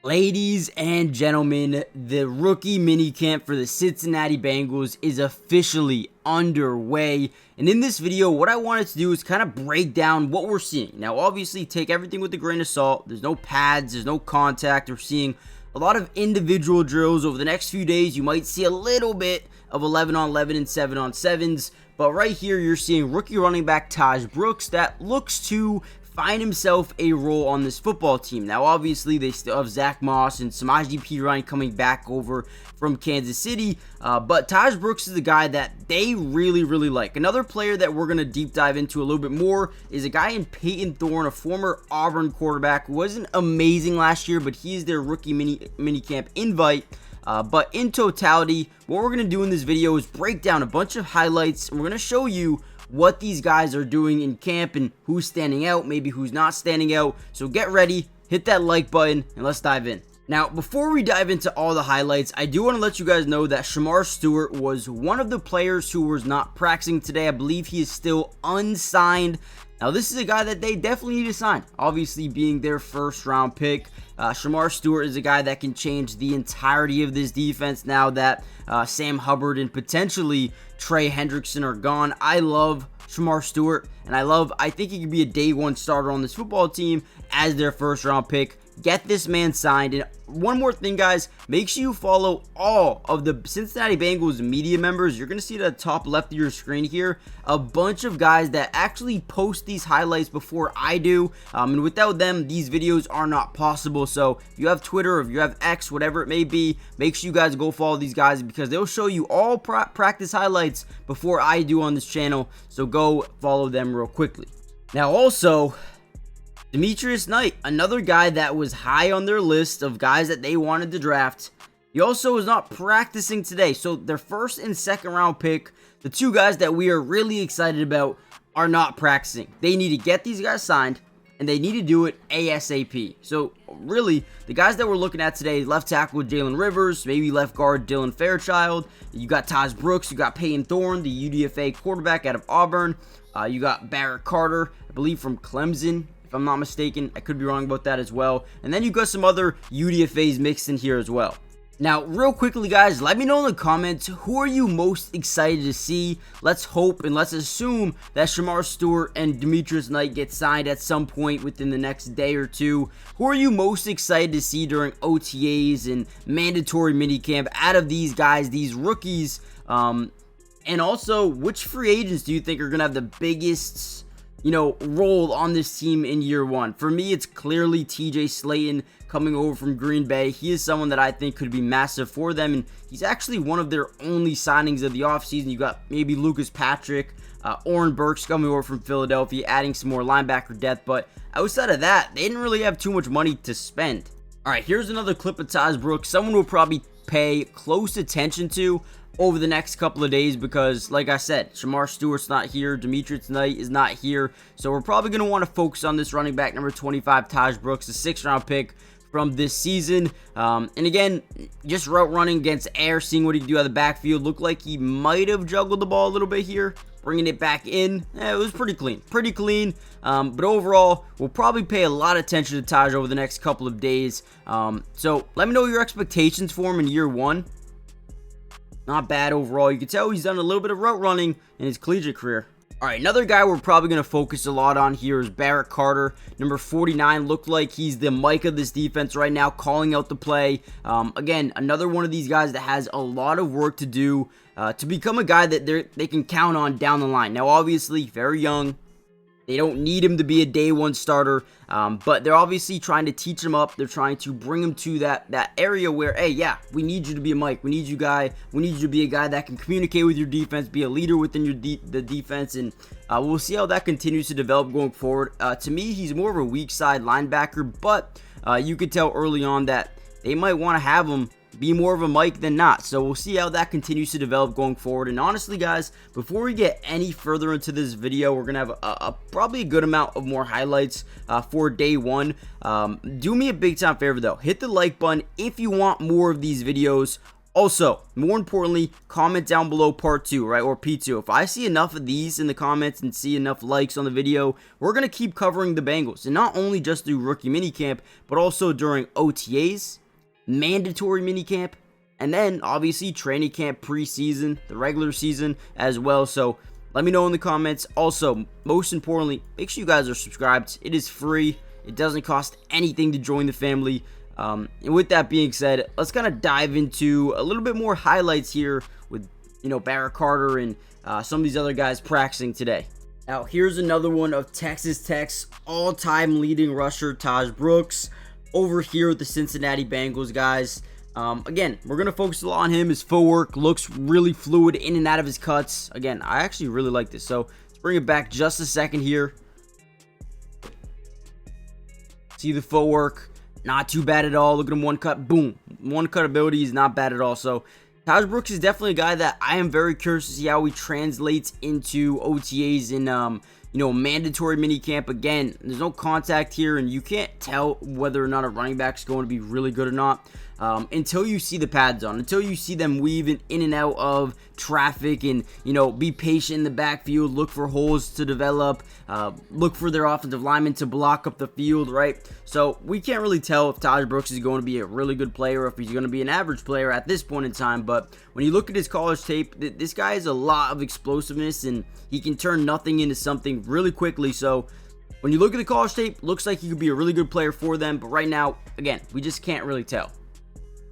Ladies and gentlemen, the rookie minicamp for the Cincinnati Bengals is officially underway. And in this video, what I wanted to do is kind of break down what we're seeing. Now, obviously, take everything with a grain of salt. There's no pads, there's no contact. We're seeing a lot of individual drills. Over the next few days, you might see a little bit of 11 on 11 and 7 on 7s. But right here, you're seeing rookie running back Taj Brooks that looks to find himself a role on this football team. Now, obviously, they still have Zach Moss and Samaje Perine coming back over from Kansas City, but Taj Brooks is the guy that they really like. Another player that we're going to deep dive into a little bit more is a guy in Peyton Thorne, a former Auburn quarterback who wasn't amazing last year, but he's their rookie minicamp invite. But in totality, what we're going to do in this video is break down a bunch of highlights, and we're going to show you what these guys are doing in camp and who's standing out, maybe who's not standing out. So get ready, hit that like button, and let's dive in. Now, before we dive into all the highlights, I do want to let you guys know that Shemar Stewart was one of the players who was not practicing today. I believe he is still unsigned. Now, this is a guy that they definitely need to sign, obviously being their first round pick. Shemar Stewart is a guy that can change the entirety of this defense now that Sam Hubbard and potentially Trey Hendrickson are gone. I love Shemar Stewart, and I think he could be a day one starter on this football team as their first round pick. Get this man signed. And one more thing, guys, make sure you follow all of the Cincinnati Bengals media members. You're going to see at the top left of your screen here a bunch of guys that actually post these highlights before I do. And without them, these videos are not possible. So if you have Twitter or if you have X, whatever it may be, make sure you guys go follow these guys because they'll show you all practice highlights before I do on this channel. So go follow them real quickly. Now, also, Demetrius Knight, another guy that was high on their list of guys that they wanted to draft. He also was not practicing today. So their first and second round pick, the two guys that we are really excited about, are not practicing. They need to get these guys signed, and they need to do it ASAP. So really, the guys that we're looking at today, left tackle Jalen Rivers, maybe left guard Dylan Fairchild. You got Taj Brooks, you got Peyton Thorne, the UDFA quarterback out of Auburn. You got Barrett Carter, I believe from Clemson, if I'm not mistaken. I could be wrong about that as well. And then you got some other UDFAs mixed in here as well. Now, real quickly, guys, let me know in the comments, who are you most excited to see? Let's hope and let's assume that Shemar Stewart and Demetrius Knight get signed at some point within the next day or two. Who are you most excited to see during OTAs and mandatory minicamp out of these guys, these rookies? And also, which free agents do you think are going to have the biggest role on this team in year one? For me, it's clearly TJ Slayton coming over from Green Bay. He is someone that I think could be massive for them, and he's actually one of their only signings of the offseason. You got maybe Lucas Patrick, Oren Burks coming over from Philadelphia, adding some more linebacker depth, but outside of that, they didn't really have too much money to spend. All right, here's another clip of Taj Brooks, someone we'll probably pay close attention to over the next couple of days because, like I said, Shemar Stewart's not here, Demetrius Knight is not here, so we're probably going to want to focus on this running back number 25, Taj Brooks, the 6th round pick from this season. And again, just route running against air, seeing what he can do out of the backfield. Looked like he might have juggled the ball a little bit here, bringing it back in. It was pretty clean. But overall, we'll probably pay a lot of attention to Taj over the next couple of days. So let me know your expectations for him in year one. Not bad overall. You can tell he's done a little bit of route running in his collegiate career. All right, another guy we're probably going to focus a lot on here is Barrett Carter, number 49. Looked like he's the mic of this defense right now, calling out the play. Again, another one of these guys that has a lot of work to do to become a guy that they can count on down the line. Now, obviously, very young. They don't need him to be a day one starter, but they're obviously trying to teach him up. They're trying to bring him to that area where, hey, yeah, we need you to be a Mike. We need you to be a guy that can communicate with your defense, be a leader within the defense, and we'll see how that continues to develop going forward. To me, he's more of a weak side linebacker, but you could tell early on that they might want to have him be more of a Mike than not. So we'll see how that continues to develop going forward. And honestly, guys, before we get any further into this video, we're going to have probably a good amount of more highlights for day one. Do me a big time favor, though. Hit the like button if you want more of these videos. Also, more importantly, comment down below part 2, right, or P2. If I see enough of these in the comments and see enough likes on the video, we're going to keep covering the Bengals. And not only just through rookie minicamp, but also during OTAs, mandatory minicamp, and then obviously training camp preseason, the regular season as well. So let me know in the comments. Also, most importantly, make sure you guys are subscribed. It is free. It doesn't cost anything to join the family. And with that being said, let's kind of dive into a little bit more highlights here with, Barrett Carter and some of these other guys practicing today. Now, here's another one of Texas Tech's all-time leading rusher, Taj Brooks, over here with the Cincinnati Bengals, guys. Again, we're going to focus a lot on him. His footwork looks really fluid in and out of his cuts. Again, I actually really like this. So let's bring it back just a second here. See the footwork. Not too bad at all. Look at him, one cut, boom. One cut ability is not bad at all. So Taj Brooks is definitely a guy that I am very curious to see how he translates into OTAs in mandatory minicamp. Again, there's no contact here, and you can't tell whether or not a running back is going to be really good or not until you see the pads on, until you see them weave in and out of traffic and, be patient in the backfield, look for holes to develop, look for their offensive linemen to block up the field, right? So we can't really tell if Taj Brooks is going to be a really good player or if he's going to be an average player at this point in time. But when you look at his college tape, this guy has a lot of explosiveness and he can turn nothing into something really quickly. So when you look at the college tape, looks like he could be a really good player for them. But right now, again, we just can't really tell.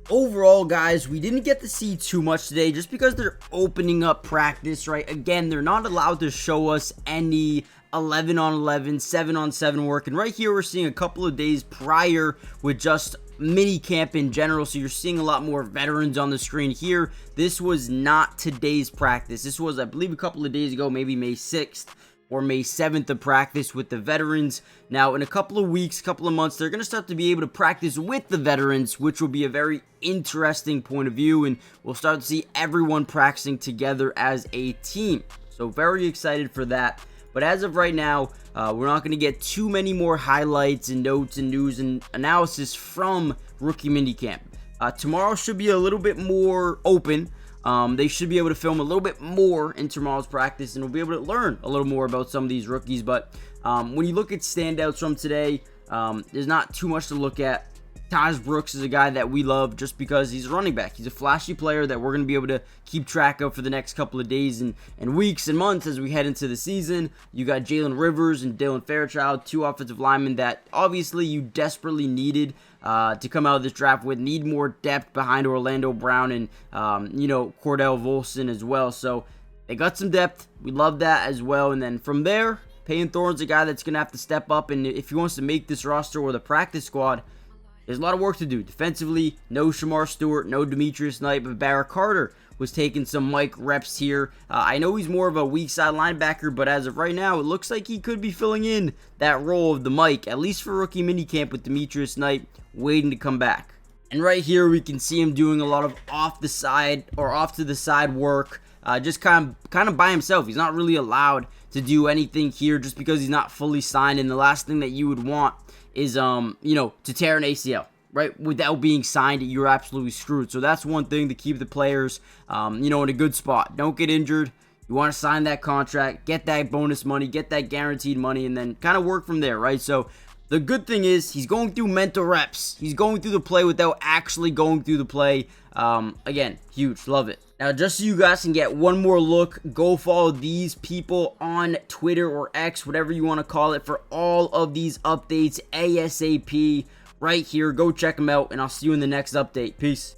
Overall, guys, we didn't get to see too much today just because they're opening up practice, right? Again, they're not allowed to show us any 11 on 11, 7 on 7 work. And right here, we're seeing a couple of days prior with just mini camp in general. So you're seeing a lot more veterans on the screen here. This was not today's practice. This was, I believe, a couple of days ago, maybe May 6th. Or May 7th of practice with the veterans. Now, in a couple of weeks, couple of months, they're going to start to be able to practice with the veterans, which will be a very interesting point of view, and we'll start to see everyone practicing together as a team. So very excited for that. But as of right now, we're not going to get too many more highlights and notes and news and analysis from rookie minicamp. Tomorrow should be a little bit more open. They should be able to film a little bit more in tomorrow's practice, and we'll be able to learn a little more about some of these rookies. But when you look at standouts from today, there's not too much to look at. Taj Brooks is a guy that we love just because he's a running back. He's a flashy player that we're going to be able to keep track of for the next couple of days and weeks and months as we head into the season. You got Jalen Rivers and Dylan Fairchild, two offensive linemen that obviously you desperately needed to come out of this draft with. Need more depth behind Orlando Brown and, Cordell Volson as well. So they got some depth. We love that as well. And then from there, Payton Thorne's a guy that's going to have to step up. And if he wants to make this roster or the practice squad, there's a lot of work to do. Defensively, no Shemar Stewart, no Demetrius Knight, but Barrett Carter was taking some mic reps here. I know he's more of a weak side linebacker, but as of right now, it looks like he could be filling in that role of the mic, at least for rookie minicamp with Demetrius Knight waiting to come back. And right here, we can see him doing a lot of off to the side work, just kind of by himself. He's not really allowed to do anything here just because he's not fully signed. And the last thing that you would want is, to tear an ACL, right? Without being signed, you're absolutely screwed. So that's one thing to keep the players, in a good spot. Don't get injured. You want to sign that contract, get that bonus money, get that guaranteed money, and then kind of work from there, right? So the good thing is he's going through mental reps. He's going through the play without actually going through the play. Again, huge. Love it. Now, just so you guys can get one more look, go follow these people on Twitter or X, whatever you want to call it, for all of these updates ASAP right here. Go check them out, and I'll see you in the next update. Peace.